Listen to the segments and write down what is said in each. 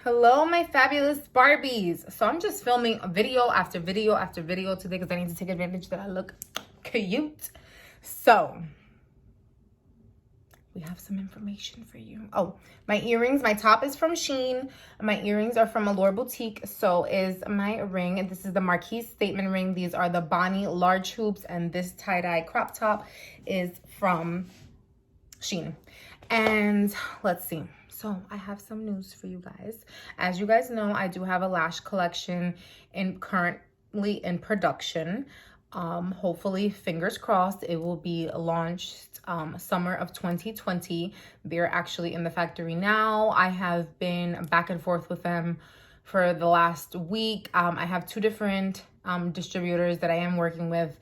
Hello, my fabulous Barbies. So I'm just filming video after video after video today because I need to take advantage that I look cute. So we have some information for you. Oh, my earrings. My top is from Shein. My earrings are from Allure Boutique. So is my ring. And this is the Marquise Statement ring. These are the Bonnie large hoops. And this tie-dye crop top is from Shein. And let's see. So I have some news for you guys. As you guys know, I do have a lash collection currently in production. Hopefully, fingers crossed, it will be launched summer of 2020. They're actually in the factory now. I have been back and forth with them for the last week. I have two different distributors that I am working with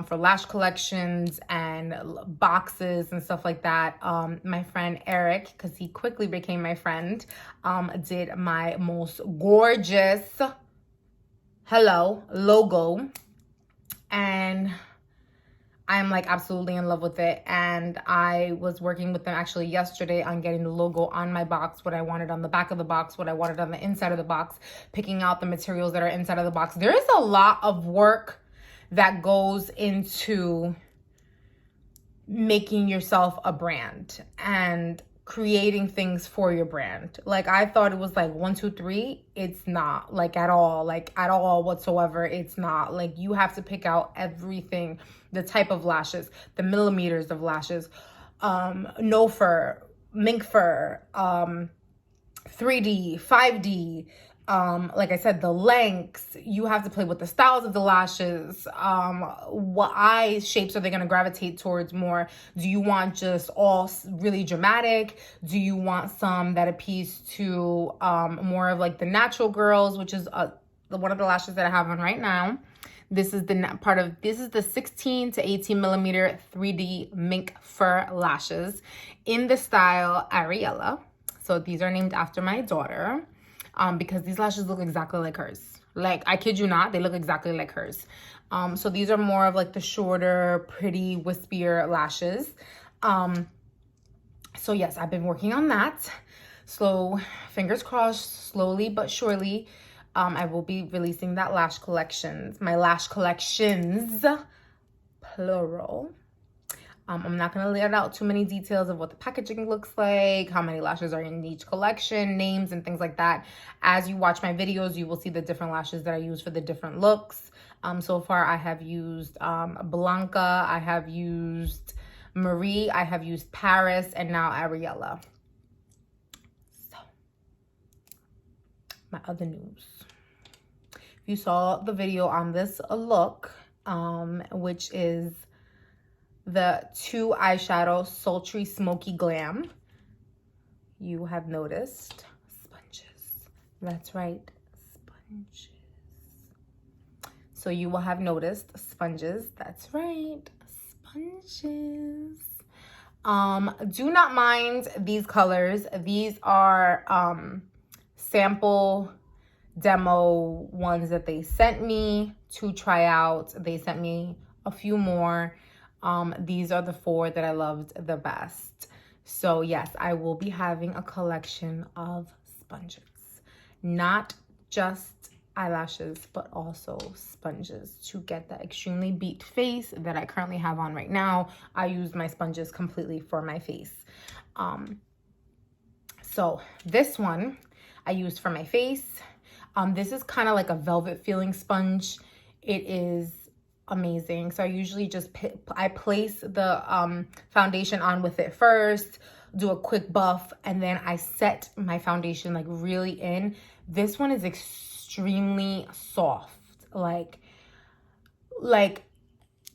for lash collections and boxes and stuff like that. My friend Eric, because he quickly became my friend, did my most gorgeous logo, and I'm like absolutely in love with it. And I was working with them actually yesterday on getting the logo on my box, what I wanted on the back of the box, what I wanted on the inside of the box, picking out the materials that are inside of the box. There is a lot of work that goes into making yourself a brand and creating things for your brand. Like, I thought it was like 1, 2, 3. It's not, like, at all whatsoever. It's not. Like, you have to pick out everything, the type of lashes, the millimeters of lashes, no fur, mink fur, 3D, 5D, like I said, the lengths. You have to play with the styles of the lashes. What eye shapes are they going to gravitate towards more? Do you want just all really dramatic? Do you want some that appeals to more of like the natural girls, which is one of the lashes that I have on right now. This is the 16 to 18 millimeter 3D mink fur lashes in the style Ariella. So these are named after my daughter. Because these lashes look exactly like hers. Like, I kid you not, they look exactly like hers. So these are more of like the shorter, pretty, wispier lashes. So yes, I've been working on that. So fingers crossed, slowly but surely, I will be releasing that lash collections. My lash collections, plural. I'm not going to lay out too many details of what the packaging looks like, how many lashes are in each collection, names and things like that. As you watch my videos, you will see the different lashes that I use for the different looks. So far, I have used Blanca, I have used Marie, I have used Paris, and now Ariella. So, my other news. If you saw the video on this look, which is the 2 eyeshadow sultry smoky glam, you have noticed sponges. That's right, sponges. So you will have noticed sponges. That's right, sponges. Do not mind these colors. These are sample demo ones that they sent me to try out. They sent me a few more. These are the 4 that I loved the best. So yes, I will be having a collection of sponges. Not just eyelashes, but also sponges to get that extremely beat face that I currently have on right now. I use my sponges completely for my face. So this one I used for my face. This is kind of like a velvet feeling sponge. It is amazing. So I usually just I place the foundation on with it first, do a quick buff, and then I set my foundation like really in. This one is extremely soft. Like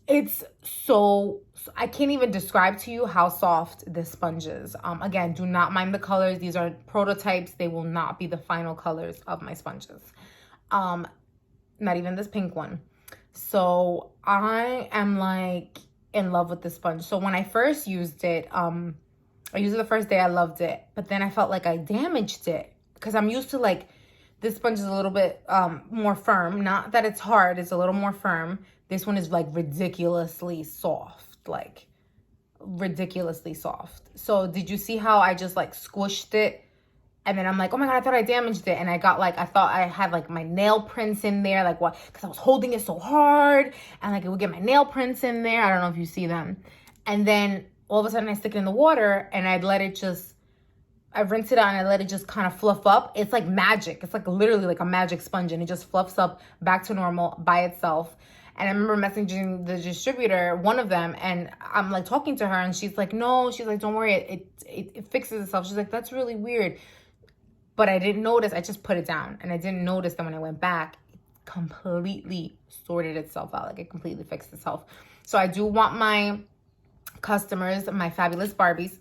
it's so, I can't even describe to you how soft this sponge is. Again, do not mind the colors. These are prototypes. They will not be the final colors of my sponges. Not even this pink one. So I am like in love with this sponge. So when I first used it, I used it the first day, I loved it. But then I felt like I damaged it because I'm used to like, this sponge is a little bit more firm. Not that it's hard, it's a little more firm. This one is like ridiculously soft, like ridiculously soft. So did you see how I just like squished it And then I'm like, oh my God, I thought I damaged it. And I got like, I thought I had like my nail prints in there. Like what? Because I was holding it so hard. And like it would get my nail prints in there. I don't know if you see them. And then all of a sudden I stick it in the water and I'd let it just, I rinse it out and I let it just kind of fluff up. It's like magic. It's like literally like a magic sponge, and it just fluffs up back to normal by itself. And I remember messaging the distributor, one of them, and I'm like talking to her and she's like, no, she's like, don't worry, it fixes itself. She's like, that's really weird. But I didn't notice. I just put it down and I didn't notice that when I went back, it completely sorted itself out. Like it completely fixed itself. So I do want my customers, my fabulous Barbies,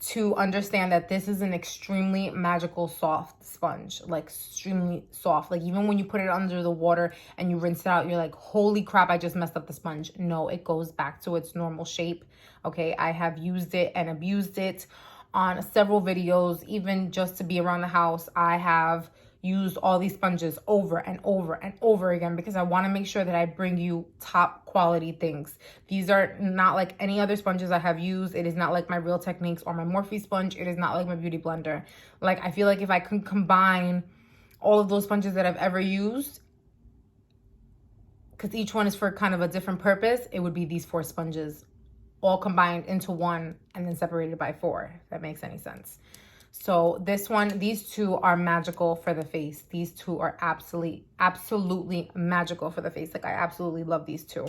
to understand that this is an extremely magical soft sponge, like extremely soft. Like even when you put it under the water and you rinse it out, you're like, holy crap, I just messed up the sponge. No, it goes back to its normal shape. Okay, I have used it and abused it on several videos. Even just to be around the house, I have used all these sponges over and over and over again because I want to make sure that I bring you top quality things. These are not like any other sponges I have used. It is not like my Real Techniques or my Morphe sponge. It is not like my Beauty Blender. Like I feel like if I can combine all of those sponges that I've ever used, because each one is for kind of a different purpose, it would be these 4 sponges all combined into one and then separated by 4, if that makes any sense. So this one, these 2 are magical for the face. These 2 are absolutely magical for the face. Like I absolutely love these 2.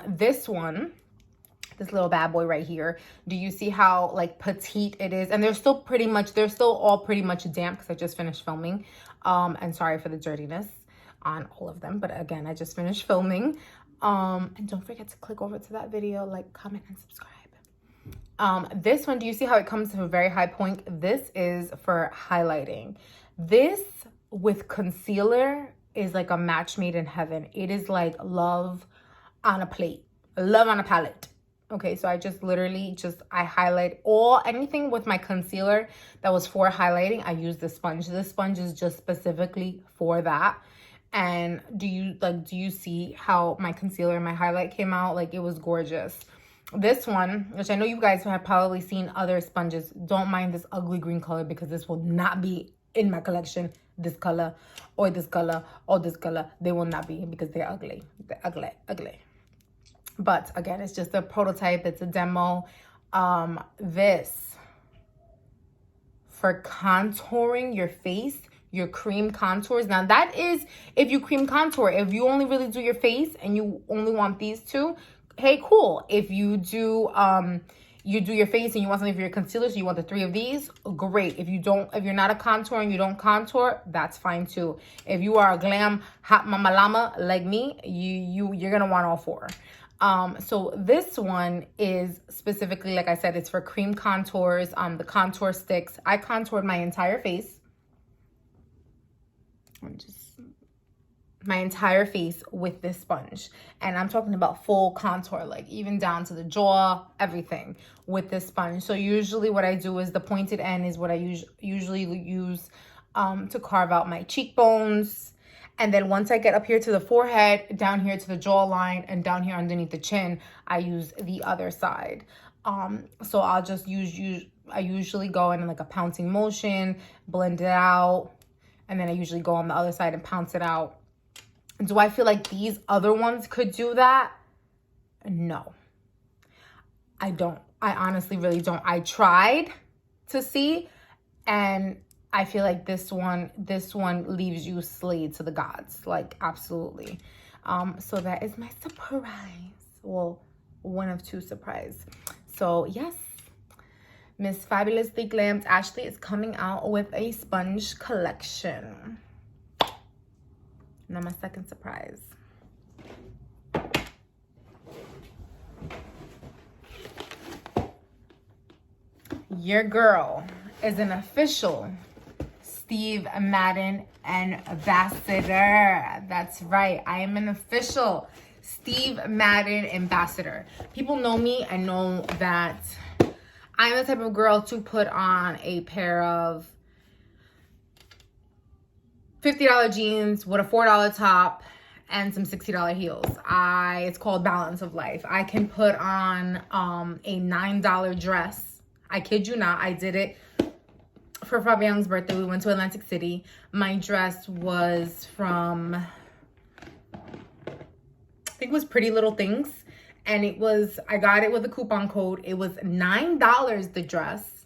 This one, this little bad boy right here, do you see how like petite it is? And they're still all pretty much damp because I just finished filming. And sorry for the dirtiness on all of them, but again, I just finished filming. And don't forget to click over to that video, like, comment, and subscribe. This one, do you see how it comes to a very high point? This is for highlighting. This with concealer is like a match made in heaven. It is like love on a plate, love on a palette. Okay, so I just literally I highlight anything with my concealer that was for highlighting. I use this sponge. This sponge is just specifically for that. And do you see how my concealer and my highlight came out? Like it was gorgeous. This one, which I know you guys have probably seen other sponges, don't mind this ugly green color because this will not be in my collection. This color or this color or this color, they will not be because they're ugly. They're ugly. But again, it's just a prototype. It's a demo. This for contouring your face, your cream contours. Now that is if you cream contour. If you only really do your face and you only want these 2, hey, cool. If you do you do your face and you want something for your concealer, so you want the 3 of these, great. If you're not a contour and you don't contour, that's fine too. If you are a glam hot mama llama like me, you're gonna want all 4. So this one is specifically, like I said, it's for cream contours, the contour sticks. I contoured my entire face. My entire face with this sponge, and I'm talking about full contour, like even down to the jaw, everything with this sponge. So usually what I do is the pointed end is what I usually use to carve out my cheekbones, and then once I get up here to the forehead, down here to the jawline, and down here underneath the chin, I use the other side. So I'll just I usually go in like a pouncing motion, blend it out, and then I usually go on the other side and pounce it out. Do I feel like these other ones could do that? No, I don't. I honestly really don't. I tried to see, and I feel like this one leaves you slayed to the gods, like absolutely. So that is my surprise. Well, one of 2 surprise. So yes, Miss Fabulously Glammed Ashley is coming out with a sponge collection. Now my second surprise. Your girl is an official Steve Madden ambassador. That's right. I am an official Steve Madden ambassador. People know me and know that I'm the type of girl to put on a pair of $50 jeans with a $4 top and some $60 heels. It's called balance of life. I can put on a $9 dress. I kid you not, I did it for Fabian's birthday, we went to Atlantic City. My dress was from, I think it was Pretty Little Things. And it was, I got it with a coupon code. It was $9 the dress.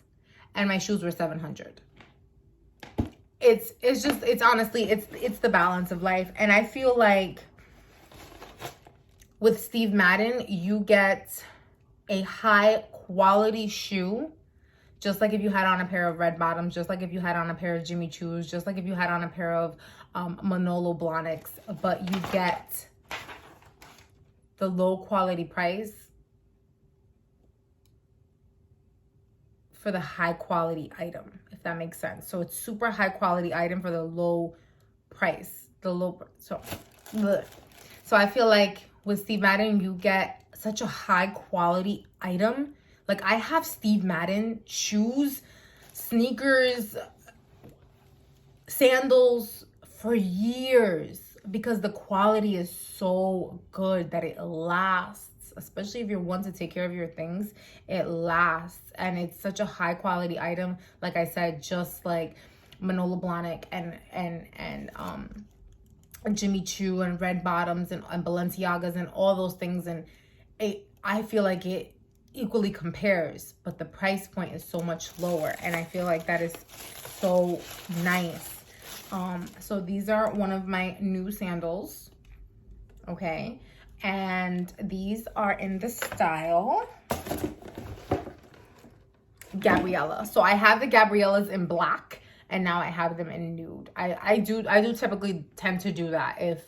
And my shoes were $700. It's honestly, it's the balance of life. And I feel like with Steve Madden, you get a high quality shoe. Just like if you had on a pair of red bottoms, just like if you had on a pair of Jimmy Choos, just like if you had on a pair of Manolo Blahniks, but you get the low quality price for the high quality item, if that makes sense. So it's super high quality item for the low price, so I feel like with Steve Madden, you get such a high quality item. Like I have Steve Madden shoes, sneakers, sandals for years because the quality is so good that it lasts. Especially if you're one to take care of your things, it lasts. And it's such a high quality item. Like I said, just like Manolo Blahnik and Jimmy Choo and red bottoms and Balenciagas and all those things. And I feel like it equally compares, but the price point is so much lower, and I feel like that is so nice. So these are one of my new sandals, okay, and these are in the style Gabriella. So I have the Gabriellas in black, and now I have them in nude. I do typically tend to do that. If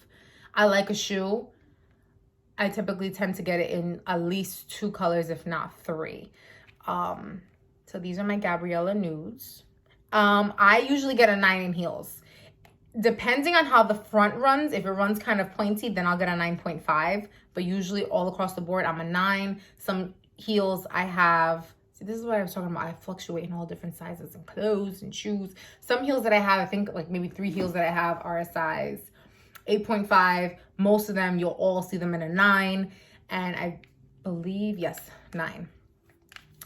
I like a shoe, I typically tend to get it in at least 2 colors, if not 3. So these are my Gabriella nudes. I usually get a 9 in heels. Depending on how the front runs, if it runs kind of pointy, then I'll get a 9.5. But usually all across the board, I'm a 9. Some heels I have, see, this is what I was talking about. I fluctuate in all different sizes and clothes and shoes. Some heels that I have, I think like maybe 3 heels that I have are a size 8.5. Most of them, you'll all see them in a 9. And I believe, yes, 9.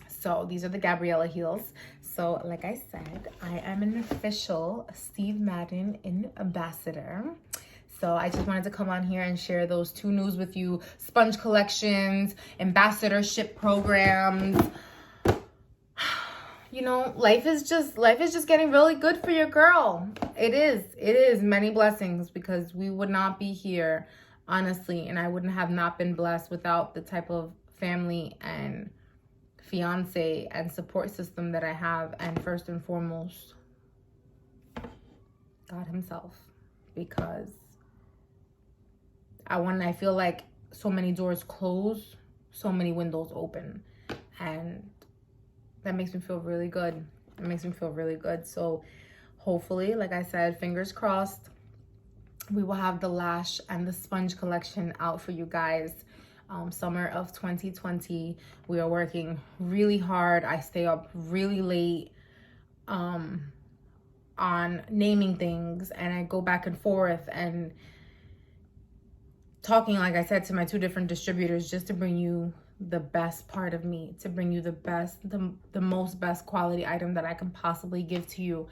So these are the Gabriella heels. So like I said, I am an official Steve Madden ambassador. So I just wanted to come on here and share those 2 news with you. Sponge collections, ambassadorship programs. You know, life is just getting really good for your girl. It is many blessings, because we would not be here, honestly, and I wouldn't have not been blessed without the type of family and fiance and support system that I have, and first and foremost, God himself, because I feel like so many doors close, so many windows open, and that makes me feel really good. It makes me feel really good. So hopefully, like I said, fingers crossed, we will have the lash and the sponge collection out for you guys. Summer of 2020. We are working really hard. I stay up really late on naming things, and I go back and forth and talking, like I said, to my 2 different distributors, just to bring you the best part of me, to bring you the best, the most best quality item that I can possibly give to you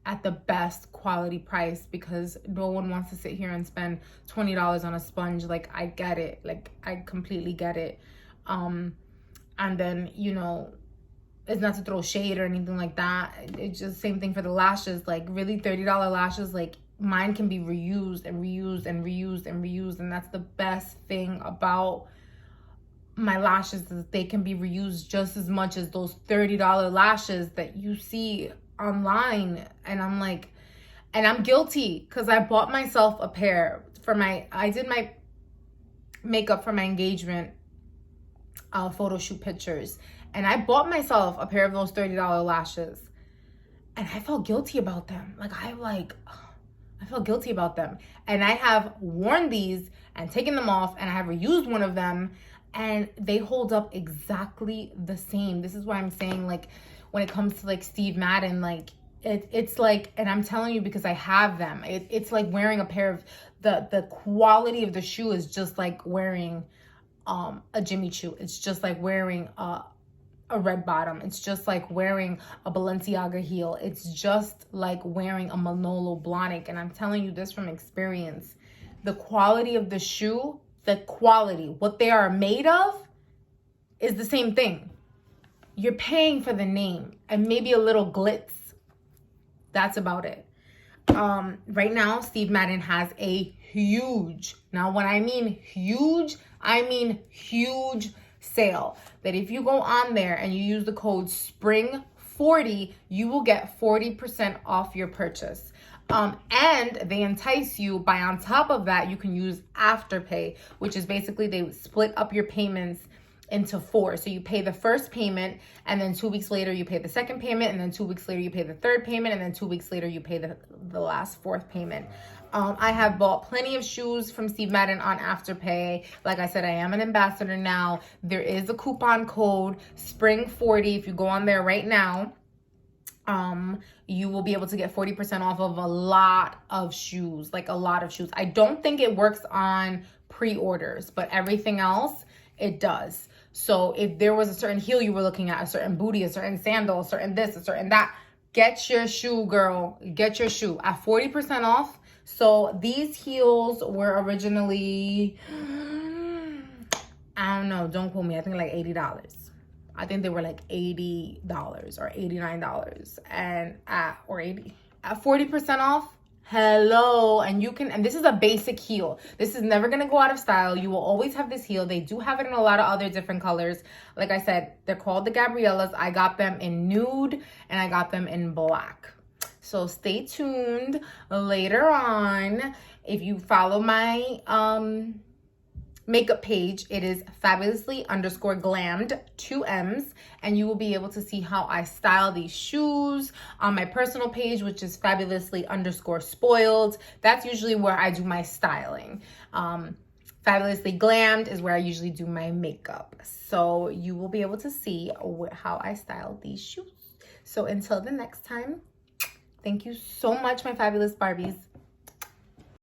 at the best quality price, because no one wants to sit here and spend $20 on a sponge. Like, I get it. Like, I completely get it. And then, you know, it's not to throw shade or anything like that. It's just same thing for the lashes. Like, really, $30 lashes, like, mine can be reused and reused and reused and reused. And that's the best thing about my lashes, is they can be reused just as much as those $30 lashes that you see online. And I'm like, and I'm guilty, because I bought myself a pair for I did my makeup for my engagement photo shoot pictures, and I bought myself a pair of those $30 lashes, and I felt guilty about them. I felt guilty about them, and I have worn these and taken them off, and I have reused one of them, and they hold up exactly the same. This is why I'm saying, like, when it comes to like Steve Madden, like it's like, and I'm telling you because I have them, it's like wearing a pair of the quality of the shoe is just like wearing a Jimmy Choo. It's just like wearing a a red bottom. It's just like wearing a Balenciaga heel. It's just like wearing a Manolo Blahnik. And I'm telling you this from experience. The quality of the shoe, the quality, what they are made of is the same thing. You're paying for the name and maybe a little glitz. That's about it. Right now, Steve Madden has a huge, now when I mean huge sale. That if you go on there and you use the code SPRING40, you will get 40% off your purchase. And they entice you by, on top of that, you can use Afterpay, which is basically they split up your payments into 4. So you pay the first payment, and then 2 weeks later you pay the second payment, and then 2 weeks later you pay the third payment, and then 2 weeks later you pay the last 4th payment. I have bought plenty of shoes from Steve Madden on Afterpay. Like I said, I am an ambassador now. There is a coupon code SPRING40. If you go on there right now, you will be able to get 40% off of a lot of shoes, like a lot of shoes. I don't think it works on pre-orders, but everything else, it does. So if there was a certain heel you were looking at, a certain booty, a certain sandal, a certain this, a certain that, get your shoe, girl. Get your shoe at 40% off. So these heels were originally, I don't know, don't quote me, I think like $80. I think they were like $80 or $89 and at 40% off. Hello. And you can, and this is a basic heel. This is never going to go out of style. You will always have this heel. They do have it in a lot of other different colors. Like I said, they're called the Gabriellas. I got them in nude and I got them in black. So stay tuned later on. If you follow my makeup page, it is fabulously_glammed, 2 M's, and you will be able to see how I style these shoes on my personal page, which is fabulously_spoiled. That's usually where I do my styling. Fabulously Glammed is where I usually do my makeup. So you will be able to see how I style these shoes. So until the next time, thank you so much, my fabulous Barbies.